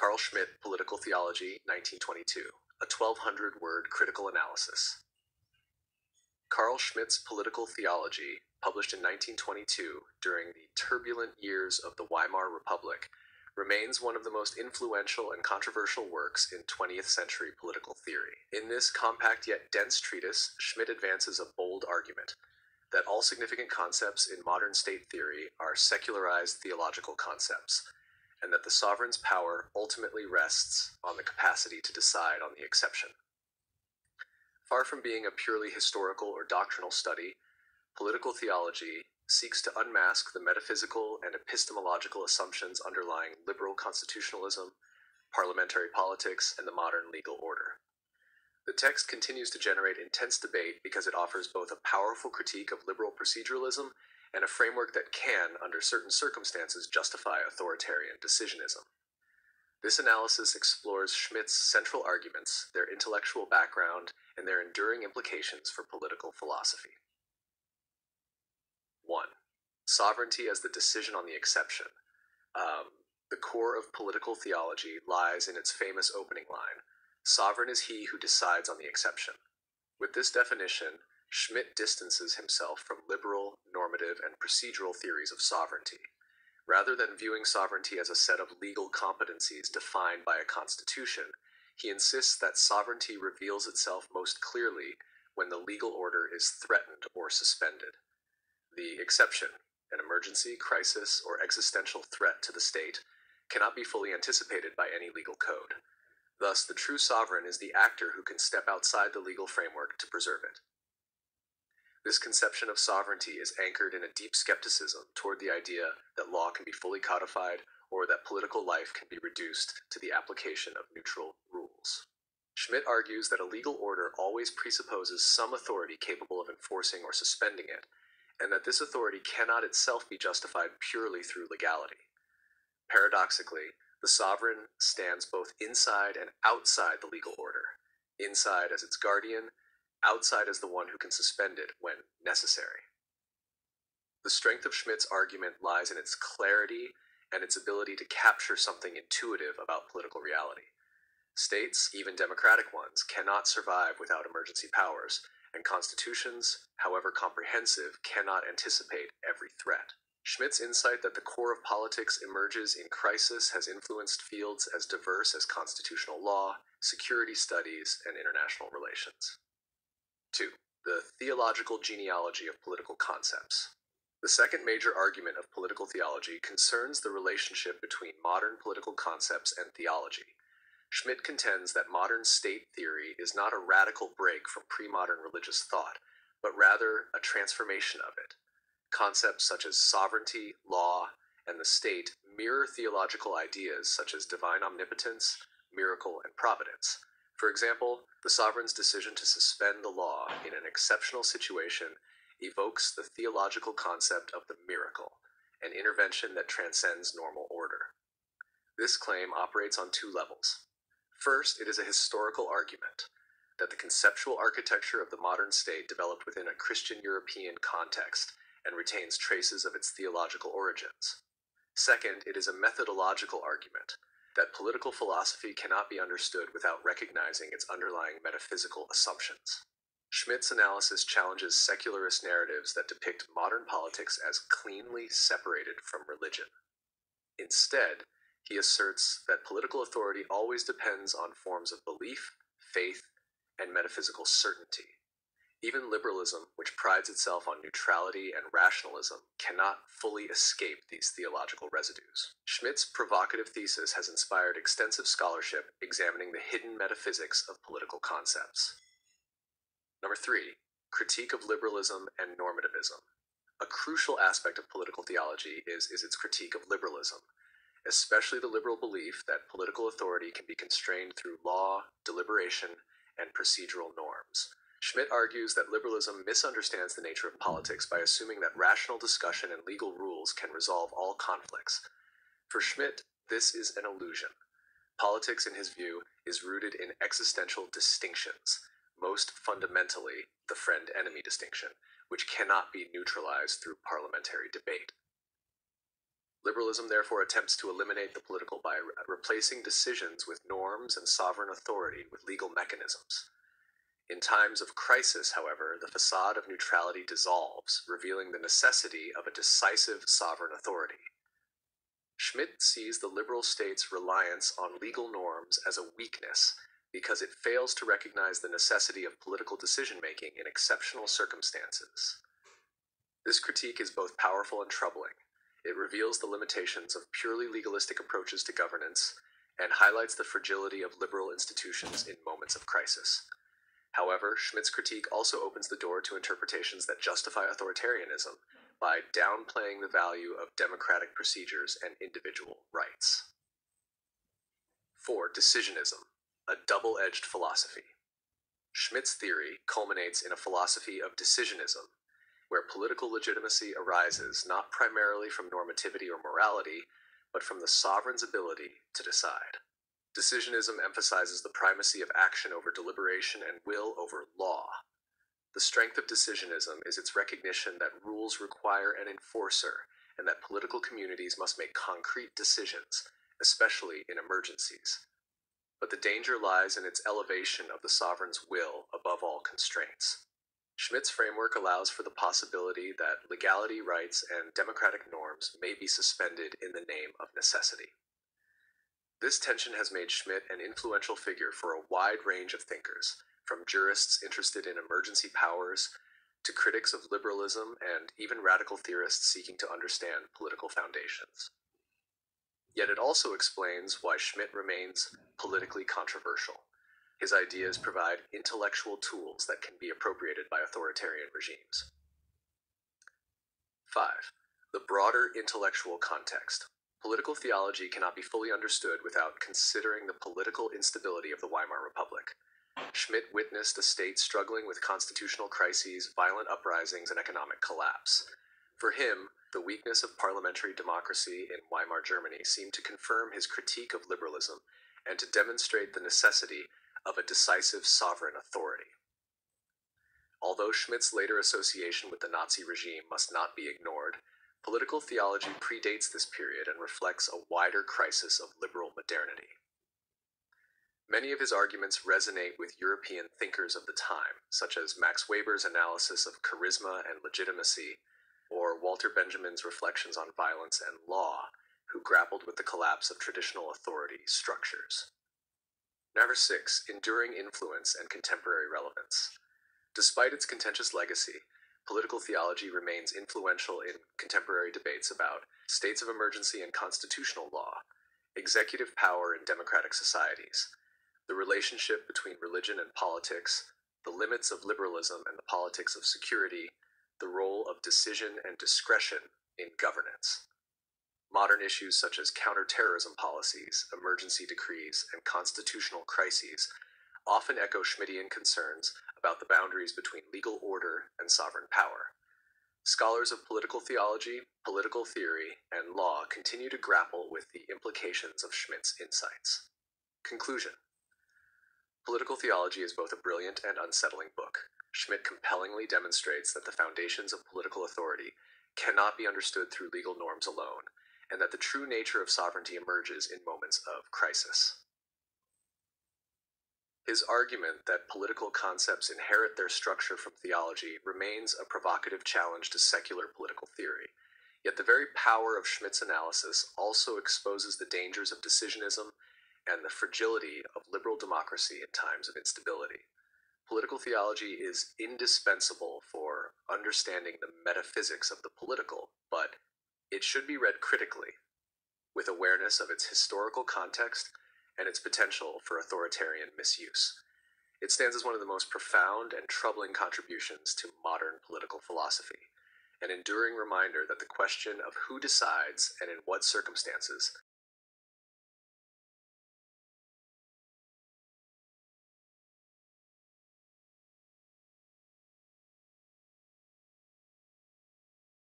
Carl Schmitt, Political Theology, 1922, a 1,200-word critical analysis. Carl Schmitt's Political Theology, published in 1922 during the turbulent years of the Weimar Republic, remains one of the most influential and controversial works in 20th century political theory. In this compact yet dense treatise, Schmitt advances a bold argument that all significant concepts in modern state theory are secularized theological concepts, and that the sovereign's power ultimately rests on the capacity to decide on the exception. Far from being a purely historical or doctrinal study, political theology seeks to unmask the metaphysical and epistemological assumptions underlying liberal constitutionalism, parliamentary politics, and the modern legal order. The text continues to generate intense debate because it offers both a powerful critique of liberal proceduralism and a framework that can, under certain circumstances, justify authoritarian decisionism. This analysis explores Schmitt's central arguments, their intellectual background, and their enduring implications for political philosophy. 1. Sovereignty as the decision on the exception. The core of political theology lies in its famous opening line, "Sovereign is he who decides on the exception." With this definition, Schmitt distances himself from liberal, normative, and procedural theories of sovereignty. Rather than viewing sovereignty as a set of legal competencies defined by a constitution, he insists that sovereignty reveals itself most clearly when the legal order is threatened or suspended. The exception, an emergency, crisis, or existential threat to the state, cannot be fully anticipated by any legal code. Thus, the true sovereign is the actor who can step outside the legal framework to preserve it. This conception of sovereignty is anchored in a deep skepticism toward the idea that law can be fully codified or that political life can be reduced to the application of neutral rules. Schmitt argues that a legal order always presupposes some authority capable of enforcing or suspending it, and that this authority cannot itself be justified purely through legality. Paradoxically, the sovereign stands both inside and outside the legal order, inside as its guardian, outside as the one who can suspend it when necessary. The strength of Schmitt's argument lies in its clarity and its ability to capture something intuitive about political reality. States, even democratic ones, cannot survive without emergency powers, and constitutions, however comprehensive, cannot anticipate every threat. Schmitt's insight that the core of politics emerges in crisis has influenced fields as diverse as constitutional law, security studies, and international relations. 2. The theological genealogy of political concepts. The second major argument of political theology concerns the relationship between modern political concepts and theology. Schmitt contends that modern state theory is not a radical break from pre-modern religious thought, but rather a transformation of it. Concepts such as sovereignty, law, and the state mirror theological ideas such as divine omnipotence, miracle, and providence. For example, the sovereign's decision to suspend the law in an exceptional situation evokes the theological concept of the miracle, an intervention that transcends normal order. This claim operates on two levels. First, it is a historical argument that the conceptual architecture of the modern state developed within a Christian European context and retains traces of its theological origins. Second, it is a methodological argument that political philosophy cannot be understood without recognizing its underlying metaphysical assumptions. Schmitt's analysis challenges secularist narratives that depict modern politics as cleanly separated from religion. Instead, he asserts that political authority always depends on forms of belief, faith, and metaphysical certainty. Even liberalism, which prides itself on neutrality and rationalism, cannot fully escape these theological residues. Schmitt's provocative thesis has inspired extensive scholarship examining the hidden metaphysics of political concepts. 3. Critique of liberalism and normativism. A crucial aspect of political theology is its critique of liberalism, especially the liberal belief that political authority can be constrained through law, deliberation, and procedural norms. Schmitt argues that liberalism misunderstands the nature of politics by assuming that rational discussion and legal rules can resolve all conflicts. For Schmitt, this is an illusion. Politics, in his view, is rooted in existential distinctions, most fundamentally the friend-enemy distinction, which cannot be neutralized through parliamentary debate. Liberalism therefore attempts to eliminate the political by replacing decisions with norms and sovereign authority with legal mechanisms. In times of crisis, however, the facade of neutrality dissolves, revealing the necessity of a decisive sovereign authority. Schmitt sees the liberal state's reliance on legal norms as a weakness because it fails to recognize the necessity of political decision-making in exceptional circumstances. This critique is both powerful and troubling. It reveals the limitations of purely legalistic approaches to governance and highlights the fragility of liberal institutions in moments of crisis. However, Schmitt's critique also opens the door to interpretations that justify authoritarianism by downplaying the value of democratic procedures and individual rights. 4. Decisionism, a double-edged philosophy. Schmitt's theory culminates in a philosophy of decisionism, where political legitimacy arises not primarily from normativity or morality, but from the sovereign's ability to decide. Decisionism emphasizes the primacy of action over deliberation and will over law. The strength of decisionism is its recognition that rules require an enforcer and that political communities must make concrete decisions, especially in emergencies. But the danger lies in its elevation of the sovereign's will above all constraints. Schmitt's framework allows for the possibility that legality, rights, and democratic norms may be suspended in the name of necessity. This tension has made Schmitt an influential figure for a wide range of thinkers, from jurists interested in emergency powers to critics of liberalism and even radical theorists seeking to understand political foundations. Yet it also explains why Schmitt remains politically controversial. His ideas provide intellectual tools that can be appropriated by authoritarian regimes. 5. The broader intellectual context. Political theology cannot be fully understood without considering the political instability of the Weimar Republic. Schmitt witnessed a state struggling with constitutional crises, violent uprisings, and economic collapse. For him, the weakness of parliamentary democracy in Weimar Germany seemed to confirm his critique of liberalism and to demonstrate the necessity of a decisive sovereign authority. Although Schmitt's later association with the Nazi regime must not be ignored, political theology predates this period and reflects a wider crisis of liberal modernity. Many of his arguments resonate with European thinkers of the time, such as Max Weber's analysis of charisma and legitimacy, or Walter Benjamin's reflections on violence and law, who grappled with the collapse of traditional authority structures. Number 6. Enduring influence and contemporary relevance. Despite its contentious legacy, political theology remains influential in contemporary debates about states of emergency and constitutional law, executive power in democratic societies, the relationship between religion and politics, the limits of liberalism and the politics of security, the role of decision and discretion in governance. Modern issues such as counterterrorism policies, emergency decrees, and constitutional crises often echo Schmittian concerns about the boundaries between legal order and sovereign power. Scholars of political theology, political theory, and law continue to grapple with the implications of Schmitt's insights. Conclusion. Political Theology is both a brilliant and unsettling book. Schmitt compellingly demonstrates that the foundations of political authority cannot be understood through legal norms alone, and that the true nature of sovereignty emerges in moments of crisis. His argument that political concepts inherit their structure from theology remains a provocative challenge to secular political theory. Yet the very power of Schmitt's analysis also exposes the dangers of decisionism and the fragility of liberal democracy in times of instability. Political theology is indispensable for understanding the metaphysics of the political, but it should be read critically, with awareness of its historical context and its potential for authoritarian misuse. It stands as one of the most profound and troubling contributions to modern political philosophy, an enduring reminder that the question of who decides and in what circumstances